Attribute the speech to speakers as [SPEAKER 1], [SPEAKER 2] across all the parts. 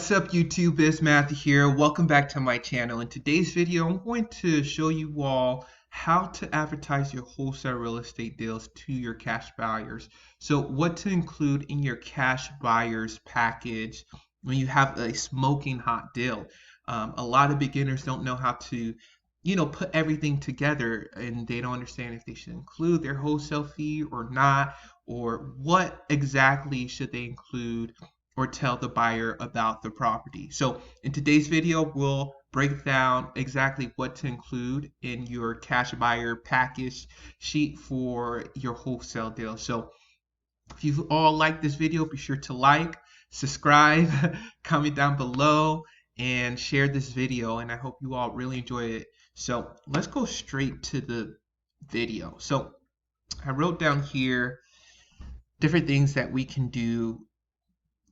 [SPEAKER 1] What's up YouTube, it's Matthew here. Welcome back to my channel. In today's video, I'm going to show you all how to advertise your wholesale real estate deals to your cash buyers. So what to include in your cash buyers package when you have a smoking hot deal. A lot of beginners don't know how to put everything together, and they don't understand if they should include their wholesale fee or not, or what exactly should they include or tell the buyer about the property. So in today's video, we'll break down exactly what to include in your cash buyer package sheet for your wholesale deal. So if you all like this video, be sure to like, subscribe, comment down below, and share this video. And I hope you all really enjoy it. So let's go straight to the video. So I wrote down here different things that we can do,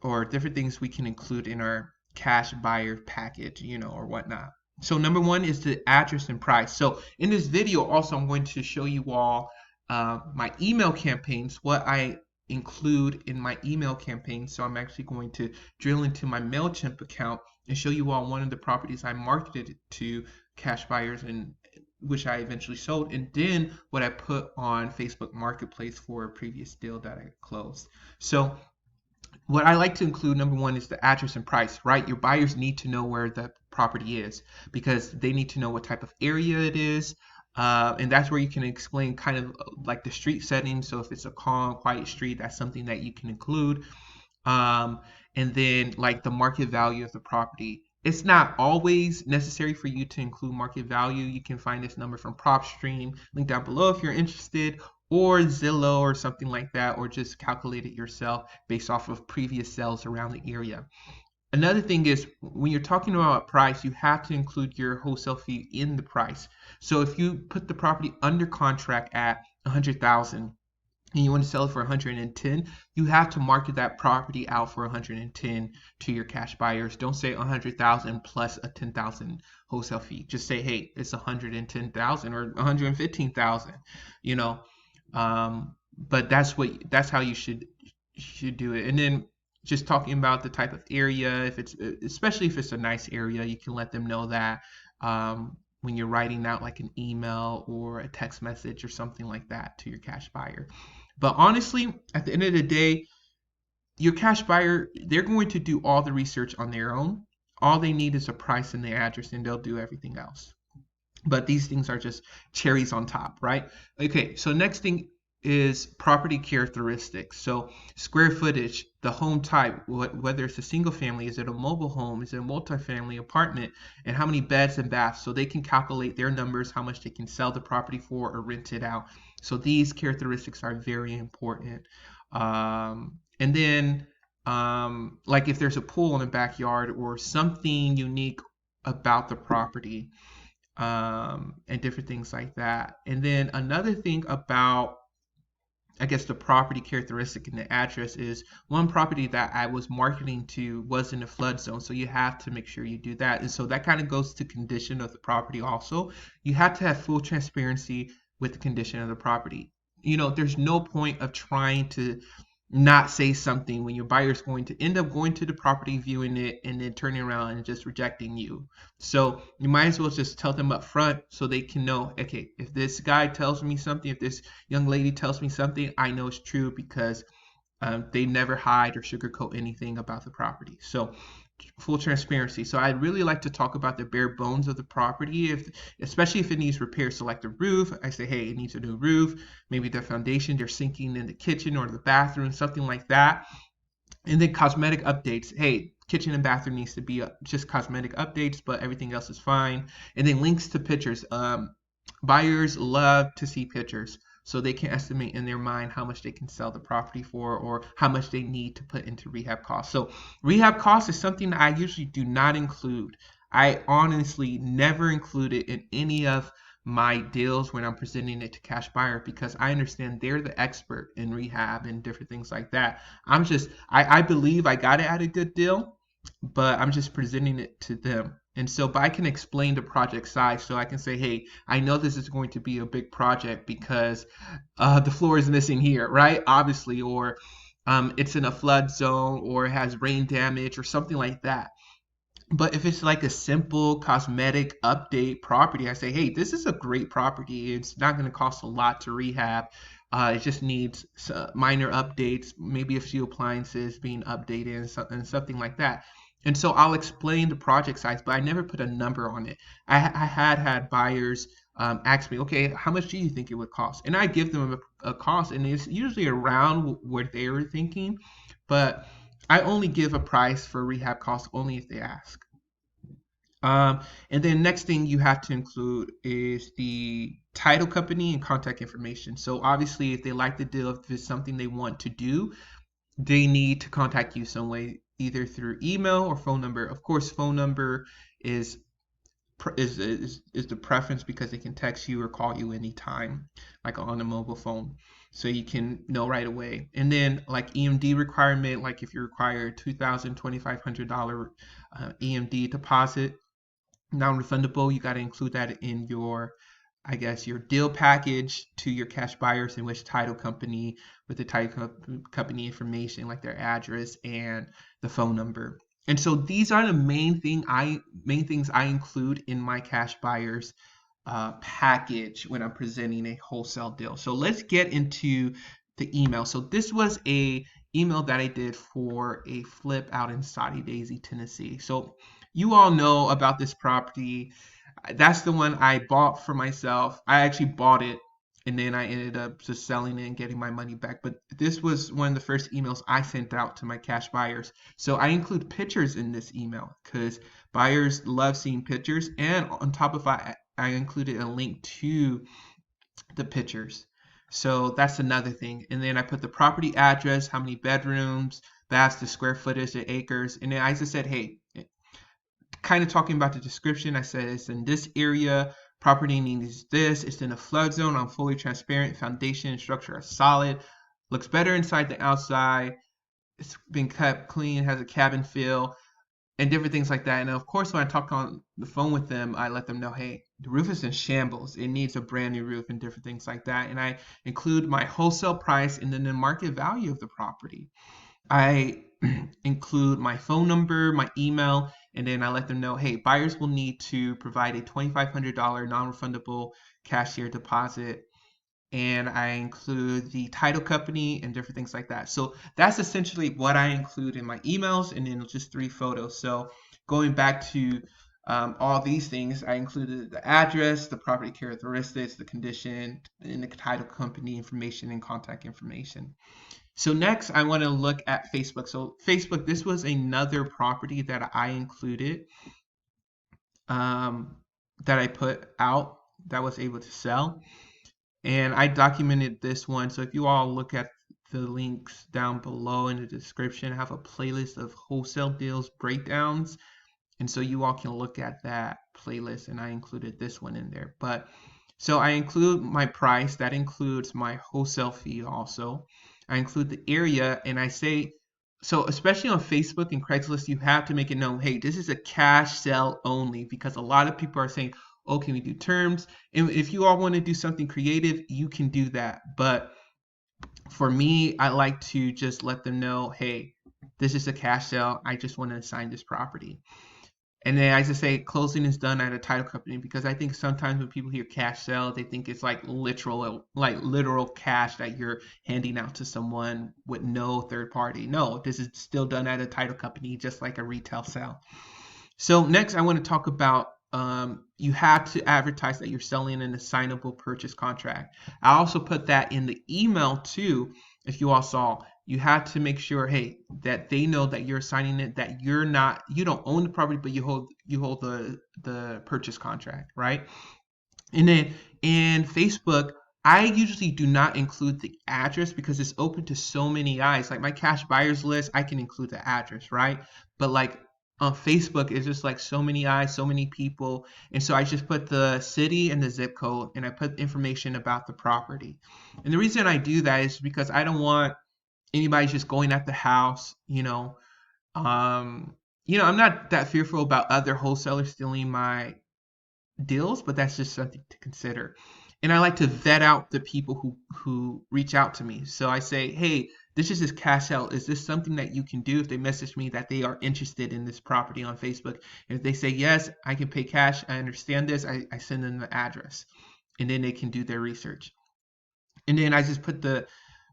[SPEAKER 1] or different things we can include in our cash buyer package, or whatnot. So number one is the address and price. So in this video also, I'm going to show you all my email campaigns, what I include in my email campaign. So I'm actually going to drill into my MailChimp account and show you all one of the properties I marketed to cash buyers, and which I eventually sold, and then what I put on Facebook Marketplace for a previous deal that I closed. So what I like to include, number one, is the address and price, right? Your buyers need to know where the property is because they need to know what type of area it is. And that's where you can explain kind of like the street setting. So if it's a calm, quiet street, that's something that you can include. And then like the market value of the property. It's not always necessary for you to include market value. You can find this number from PropStream, link down below if you're interested, or Zillow or something like that, or just calculate it yourself based off of previous sales around the area. Another thing is, when you're talking about price, you have to include your wholesale fee in the price. So if you put the property under contract at $100,000 and you want to sell it for 110, you have to market that property out for 110 to your cash buyers. Don't say 100,000 plus a 10,000 wholesale fee. Just say, hey, it's 110,000 or 115,000, but that's how you should do it. And then just talking about the type of area, especially if it's a nice area, you can let them know that when you're writing out like an email or a text message or something like that to your cash buyer. But honestly, at the end of the day, your cash buyer, they're going to do all the research on their own. All they need is a price and the address, and they'll do everything else. But these things are just cherries on top, right? Okay, so next thing is property characteristics. So square footage, the home type, whether it's a single family, is it a mobile home, is it a multifamily apartment, and how many beds and baths, so they can calculate their numbers, how much they can sell the property for or rent it out. So these characteristics are very important. And then like if there's a pool in the backyard or something unique about the property, and different things like that. And then another thing about, I guess, the property characteristic and the address is, one property that I was marketing to was in a flood zone, so you have to make sure you do that. And so that kind of goes to condition of the property also. You have to have full transparency with the condition of the property. There's no point of trying to not say something when your buyer's going to end up going to the property, viewing it, and then turning around and just rejecting you. So you might as well just tell them up front so they can know, okay, if this guy tells me something, if this young lady tells me something, I know it's true because they never hide or sugarcoat anything about the property. So full transparency. So I'd really like to talk about the bare bones of the property, especially if it needs repairs. So like the roof, I say, hey, it needs a new roof. Maybe the foundation, they're sinking in the kitchen or the bathroom, something like that. And then cosmetic updates. Hey, kitchen and bathroom needs to be just cosmetic updates, but everything else is fine. And then links to pictures. Buyers love to see pictures, so they can estimate in their mind how much they can sell the property for or how much they need to put into rehab costs. So rehab costs is something that I usually do not include. I honestly never include it in any of my deals when I'm presenting it to cash buyer, because I understand they're the expert in rehab and different things like that. I believe I got it at a good deal, but I'm just presenting it to them. And so, but I can explain the project size. So I can say, hey, I know this is going to be a big project because the floor is missing here, right? Obviously, or it's in a flood zone or it has rain damage or something like that. But if it's like a simple cosmetic update property, I say, hey, this is a great property. It's not going to cost a lot to rehab. It just needs minor updates, maybe a few appliances being updated and something like that. And so I'll explain the project size, but I never put a number on it. I had buyers ask me, okay, how much do you think it would cost? And I give them a cost, and it's usually around what they were thinking, but I only give a price for rehab costs only if they ask. And then next thing you have to include is the title company and contact information. So obviously, if they like the deal, if it's something they want to do, they need to contact you some way, either through email or phone number. Of course, phone number is is the preference because they can text you or call you anytime, like on a mobile phone, so you can know right away. And then like EMD requirement, like if you require $2,000 $2,500 EMD deposit, non-refundable, you got to include that in your, I guess, your deal package to your cash buyers, in which title company with the title company information like their address and the phone number. And so these are the main things I include in my cash buyers package when I'm presenting a wholesale deal. So let's get into the email. So this was a email that I did for a flip out in Soddy Daisy, Tennessee. So you all know about this property. That's the one I bought for myself. I actually bought it and then I ended up just selling it and getting my money back. But this was one of the first emails I sent out to my cash buyers. So I include pictures in this email because buyers love seeing pictures. And on top of that, I included a link to the pictures. So that's another thing. And then I put the property address, how many bedrooms, baths, the square footage, the acres. And then I just said, hey, kind of talking about the description, I said it's in this area, property needs this, it's in a flood zone, I'm fully transparent, foundation and structure are solid, looks better inside than outside, it's been kept clean, has a cabin feel, and different things like that. And of course, when I talk on the phone with them, I let them know, hey, the roof is in shambles, it needs a brand new roof and different things like that. And I include my wholesale price and then the market value of the property. I include my phone number, my email, and then I let them know, hey, buyers will need to provide a $2,500 non-refundable cashier deposit. And I include the title company and different things like that. So that's essentially what I include in my emails, and then just 3 photos. So going back to all these things, I included the address, the property characteristics, the condition, and the title company information and contact information. So next, I want to look at Facebook. So Facebook, this was another property that I included, that I put out that was able to sell. And I documented this one. So if you all look at the links down below in the description, I have a playlist of wholesale deals breakdowns. And so you all can look at that playlist, and I included this one in there. But so I include my price, that includes my wholesale fee also. I include the area, and I say, so especially on Facebook and Craigslist, you have to make it known, hey, this is a cash sell only, because a lot of people are saying, oh, can we do terms? And if you all want to do something creative, you can do that. But for me, I like to just let them know, hey, this is a cash sale. I just want to assign this property. And then I just say closing is done at a title company, because I think sometimes when people hear cash sale, they think it's like literal cash that you're handing out to someone with no third party. No, this is still done at a title company, just like a retail sale. So next, I want to talk about you have to advertise that you're selling an assignable purchase contract. I also put that in the email too. If you all saw, you have to make sure, hey, that they know that you're signing it, that you don't own the property, but you hold the purchase contract, right? And then in Facebook, I usually do not include the address because it's open to so many eyes. Like my cash buyers list, I can include the address, right? But like on Facebook, it's just like so many eyes, so many people. And so I just put the city and the zip code, and I put information about the property. And the reason I do that is because I don't want anybody just going at the house, I'm not that fearful about other wholesalers stealing my deals, but that's just something to consider. And I like to vet out the people who reach out to me. So I say, hey, this is just cash out. Is this something that you can do? If they message me that they are interested in this property on Facebook, if they say yes, I can pay cash, I understand this, I send them the address, and then they can do their research. And then I just put the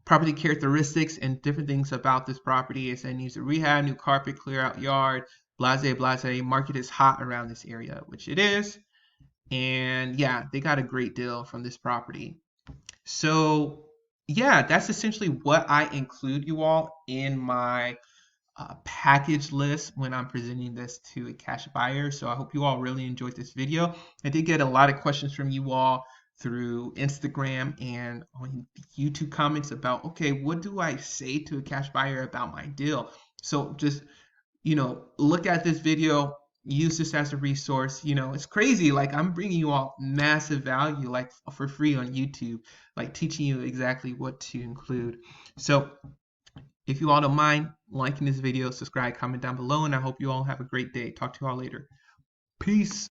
[SPEAKER 1] property characteristics and different things about this property. It said needs a rehab, new carpet, clear out yard, blase blase. Market is hot around this area, which it is. And yeah, they got a great deal from this property. So yeah, that's essentially what I include, you all, in my package list when I'm presenting this to a cash buyer. So I hope you all really enjoyed this video. I did get a lot of questions from you all through Instagram and on YouTube comments about, okay, what do I say to a cash buyer about my deal? So just, look at this video, use this as a resource. It's crazy. Like, I'm bringing you all massive value, like for free on YouTube, like teaching you exactly what to include. So if you all don't mind liking this video, subscribe, comment down below, and I hope you all have a great day. Talk to you all later. Peace.